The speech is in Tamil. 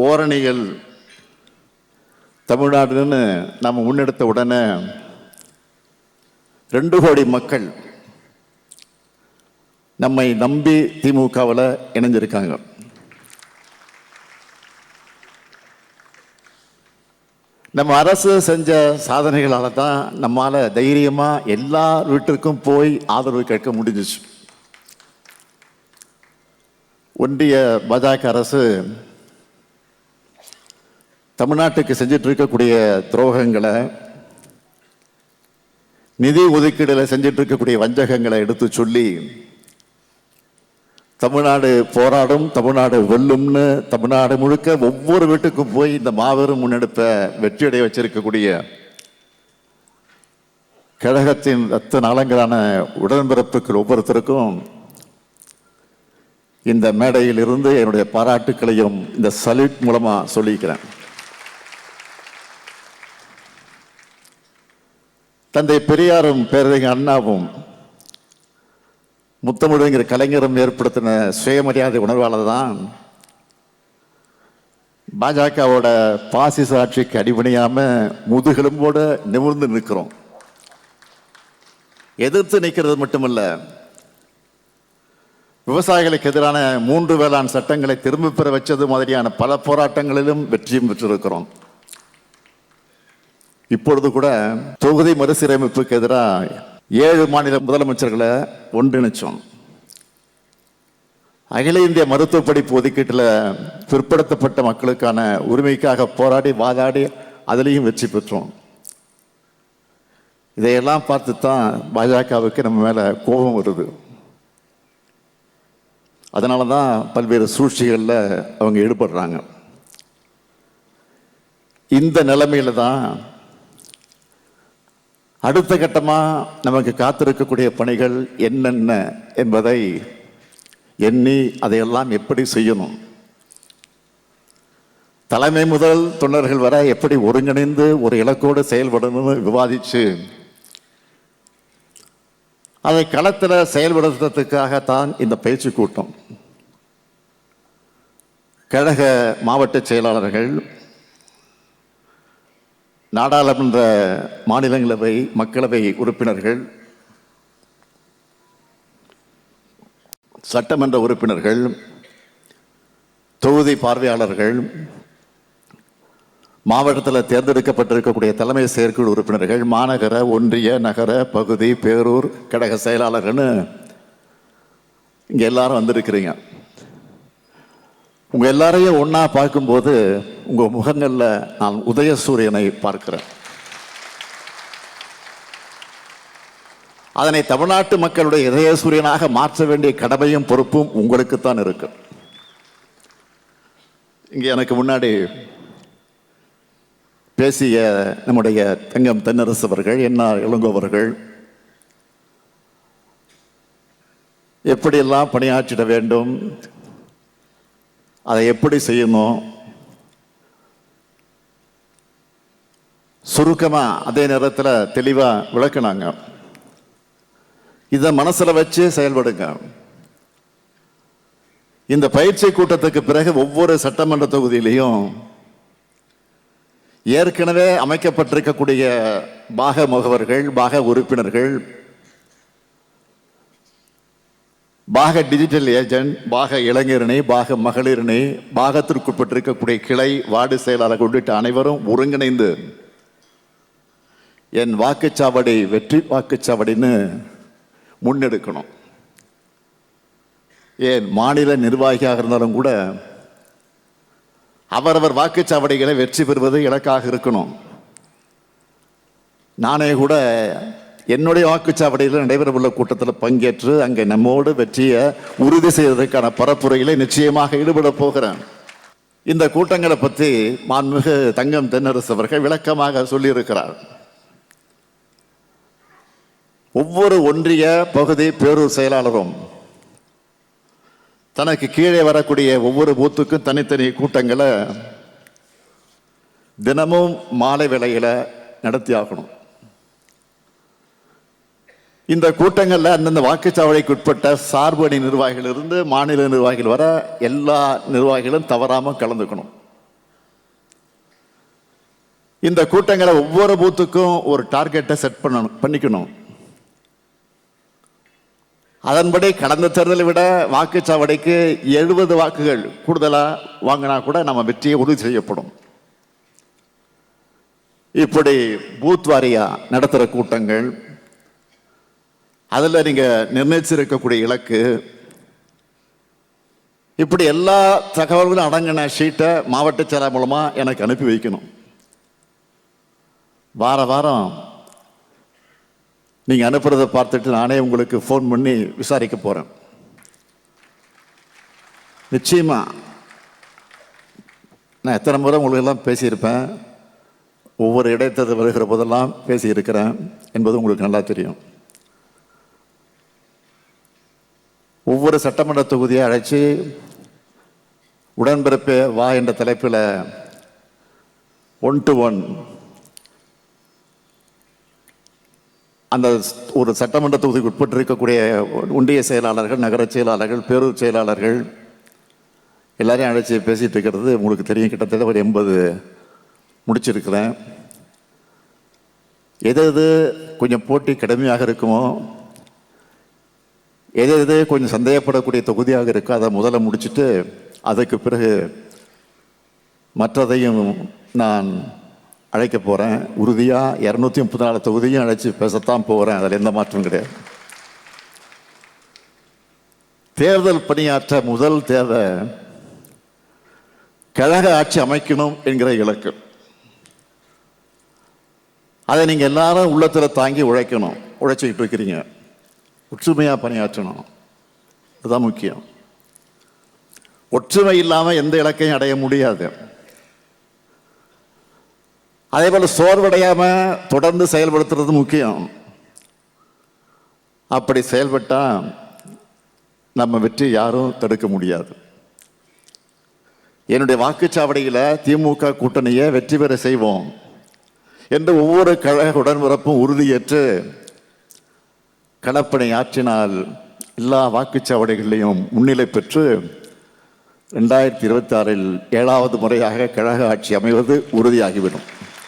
ஓரணிகள் தமிழ்நாடுன்னு நம்ம முன்னெடுத்த உடனே 2 கோடி மக்கள் நம்மை நம்பி திமுகவில் இணைஞ்சிருக்காங்க. நம்ம அரசு செஞ்ச சாதனைகளால் தான் நம்மால் தைரியமாக எல்லா வீட்டிற்கும் போய் ஆதரவு கேட்க முடிஞ்சிச்சு. ஒன்றிய பாஜக அரசு தமிழ்நாட்டுக்கு செஞ்சிட்டு இருக்கக்கூடிய துரோகங்களை, நிதி ஒதுக்கீடுல செஞ்சிட்டு இருக்கக்கூடிய வஞ்சகங்களை எடுத்து சொல்லி தமிழ்நாடு போராடும், தமிழ்நாடு வெல்லும்னு தமிழ்நாடு முழுக்க ஒவ்வொரு வீட்டுக்கும் போய் இந்த மாபெரும் முன்னெடுப்பை வெற்றியடைய வச்சிருக்கக்கூடிய கழகத்தின் ரத்த நாளங்களான உடன்பிறப்புகள் ஒவ்வொருத்தருக்கும் இந்த மேடையில் இருந்து என்னுடைய பாராட்டுக்களையும் இந்த சல்யூட் மூலமா சொல்லிக்கிறேன். தந்தை பெரியாரும் பேரறிஞர் அண்ணாவும் முத்தமிழுங்கிற கலைஞரும் ஏற்படுத்தின சுயமரியாதை உணர்வாளர் தான் பாஜகவோட பாசிச ஆட்சிக்கு அடிபணியாம முதுகெலும்போடு நிமிர்ந்து நிற்கிறோம். எதிர்த்து நிற்கிறது மட்டுமல்ல, விவசாயிகளுக்கு எதிரான 3 வேளாண் சட்டங்களை திரும்ப பெற வச்சது மாதிரியான பல போராட்டங்களிலும் வெற்றியும் பெற்றிருக்கிறோம். இப்பொழுது கூட தொகுதி மறுசீரமைப்புக்கு எதிராக 7 மாநில முதலமைச்சர்களை ஒன்றிணைச்சோம். அகில இந்திய மருத்துவ படிப்பு ஒதுக்கீட்டில் பிற்படுத்தப்பட்ட மக்களுக்கான உரிமைக்காக போராடி வாதாடி அதிலையும் வெற்றி பெற்றோம். இதையெல்லாம் பார்த்து தான் பாஜகவுக்கு நம்ம மேல கோபம் வருது. அதனால தான் பல்வேறு சூழ்ச்சிகளில் அவங்க ஈடுபடுறாங்க. இந்த நிலைமையில தான் அடுத்த கட்டமாக நமக்கு காத்திருக்கக்கூடிய பணிகள் என்னென்ன என்பதை எண்ணி அதையெல்லாம் எப்படி செய்யணும், தலைமை முதல் தொண்டர்கள் வரை எப்படி ஒருங்கிணைந்து ஒரு இலக்கோடு செயல்படணும்னு விவாதிச்சு அதை களத்தில் செயல்படுத்துறதுக்காகத்தான் இந்த பயிற்சி கூட்டம். கழக மாவட்ட செயலாளர்கள், நாடாளுமன்ற மாநிலங்களவை மக்களவை உறுப்பினர்கள், சட்டமன்ற உறுப்பினர்கள், தொகுதி பார்வையாளர்கள், மாவட்டத்தில் தேர்ந்தெடுக்கப்பட்டிருக்கக்கூடிய தலைமை செயற்குழு உறுப்பினர்கள், மாநகர ஒன்றிய நகர பகுதி பேரூர் கழக செயலாளர்கள்னு இங்கே எல்லாரும் வந்திருக்கிறீங்க. உங்கள் எல்லாரையும் ஒன்றா பார்க்கும்போது உங்கள் முகங்களில் நான் உதயசூரியனை பார்க்கிறேன். அதனை தமிழ்நாட்டு மக்களுடைய இதயசூரியனாக மாற்ற வேண்டிய கடமையும் பொறுப்பும் உங்களுக்குத்தான் இருக்கு. இங்கே எனக்கு முன்னாடி பேசிய நம்முடைய தங்கம் தென்னரசு அவர்கள், என்ஆர் இளங்கோ அவர்கள் எப்படியெல்லாம் பணியாற்றிட வேண்டும், அதை எப்படி செய்யணும், சுருக்கமா அதே நேரத்தில் தெளிவா விளக்குனாங்க. இதை மனசுல வச்சு செயல்படுங்க. இந்த பயிற்சி கூட்டத்துக்கு பிறகு ஒவ்வொரு சட்டமன்ற தொகுதியிலையும் ஏற்கனவே அமைக்கப்பட்டிருக்கக்கூடிய பாக முகவர்கள், பாக உறுப்பினர்கள், பாக டிஜிட்டல் ஏஜென்ட், பாக இளைஞரணி, பாக மகளிரணி, பாகத்திற்குட்பட்டிருக்கக்கூடிய கிளை வார்டு செயலாளர் உள்ளிட்ட அனைவரும் ஒருங்கிணைந்து என் வாக்குச்சாவடி வெற்றி வாக்குச்சாவடின்னு முன்னெடுக்கணும். ஏன் மாநில நிர்வாகியாக இருந்தாலும் கூட அவரவர் வாக்குச்சாவடிகளை வெற்றி பெறுவது இலக்காக இருக்கணும். நானே கூட என்னுடைய வாக்குச்சாவடியில் நடைபெறவுள்ள கூட்டத்தில் பங்கேற்று அங்கே நம்மோடு வெற்றியை உறுதி செய்வதற்கான பரப்புரைகளை நிச்சயமாக ஈடுபட போகிறேன். இந்த கூட்டங்களை பற்றி மாண்புமிகு தங்கம் தென்னரசு அவர்கள் விளக்கமாக சொல்லியிருக்கிறார். ஒவ்வொரு ஒன்றிய பகுதி பேரூர் செயலாளரும் தனக்கு கீழே வரக்கூடிய ஒவ்வொரு பூத்துக்கும் தனித்தனி கூட்டங்களை தினமும் மாலை வேளையில நடத்தி ஆகணும். இந்த கூட்டங்களில் அந்தந்த வாக்குச்சாவடிக்கு உட்பட்ட சார்பு அணி நிர்வாகிகள் இருந்து மாநில நிர்வாகிகள் வர எல்லா நிர்வாகிகளும் தவறாமல் கலந்துக்கணும். இந்த கூட்டங்களை ஒவ்வொரு பூத்துக்கும் ஒரு டார்கெட்டை செட் பண்ணிக்கணும். அதன்படி கடந்த தேர்தலை விட வாக்குச்சாவடிக்கு 70 வாக்குகள் கூடுதலாக வாங்கினா கூட நம்ம வெற்றியை உறுதி செய்யப்படும். இப்படி பூத் வாரியா நடத்துகிற கூட்டங்கள், அதில் நீங்கள் நிர்ணயிச்சிருக்கக்கூடிய இலக்கு, இப்படி எல்லா தகவல்களும் அடங்கின ஷீட்டை மாவட்ட செயலர் மூலமாக எனக்கு அனுப்பி வைக்கணும். வாரம் நீங்கள் அனுப்புறதை பார்த்துட்டு நானே உங்களுக்கு ஃபோன் பண்ணி விசாரிக்க போகிறேன். நிச்சயமாக நான் எத்தனை முறை உங்களுக்கெல்லாம் பேசியிருப்பேன், ஒவ்வொரு இடைத்தேர்தல் வருகிற போதெல்லாம் பேசியிருக்கிறேன் என்பது உங்களுக்கு நல்லா தெரியும். ஒவ்வொரு சட்டமன்ற தொகுதியை அழைச்சி உடன்பிறப்பே வா என்ற தலைப்பில் 1 to 1 அந்த ஒரு சட்டமன்ற தொகுதிக்கு உட்பட்டு இருக்கக்கூடிய ஒன்றிய செயலாளர்கள், நகர செயலாளர்கள், பேரூர் செயலாளர்கள் எல்லாரையும் அழைச்சி பேசிகிட்டு இருக்கிறது உங்களுக்கு தெரியும். கிட்டத்தட்ட ஒரு 80 முடிச்சிருக்கிறேன். எது கொஞ்சம் போட்டி கடுமையாக இருக்குமோ, எது கொஞ்சம் சந்தேகப்படக்கூடிய தொகுதியாக இருக்கோ அதை முதல்ல முடிச்சுட்டு அதுக்கு பிறகு மற்றதையும் நான் அழைக்க போகிறேன். உறுதியாக 234 தொகுதியும் அழைச்சி பேசத்தான் போகிறேன். அதில் எந்த மாற்றம் கிடையாது. தேர்தல் பணியாற்ற முதல் தேவை கழக ஆட்சி அமைக்கணும் என்கிற இலக்கு. அதை நீங்கள் எல்லாரும் உள்ளத்தில் தாங்கி உழைச்சிக்கிட்டு இருக்கிறீங்க. ஒற்றுமையாக பணியாற்றணும், அதுதான் முக்கியம். ஒற்றுமை இல்லாமல் எந்த இலக்கையும் அடைய முடியாது. அதே போல் சோர்வடையாமல் தொடர்ந்து செயல்படுத்துறது முக்கியம். அப்படி செயல்பட்டால் நம்ம வெற்றி யாரும் தடுக்க முடியாது. என்னுடைய வாக்குச்சாவடியில் திமுக கூட்டணியை வெற்றி பெற செய்வோம் என்று ஒவ்வொரு கழக உடன்பிறப்பும் உறுதியேற்று களப்பணி ஆற்றினால் எல்லா வாக்குச்சாவடிகளிலையும் முன்னிலை பெற்று 2026 7வது முறையாக கழக ஆட்சி அமைவது உறுதியாகிவிடும்.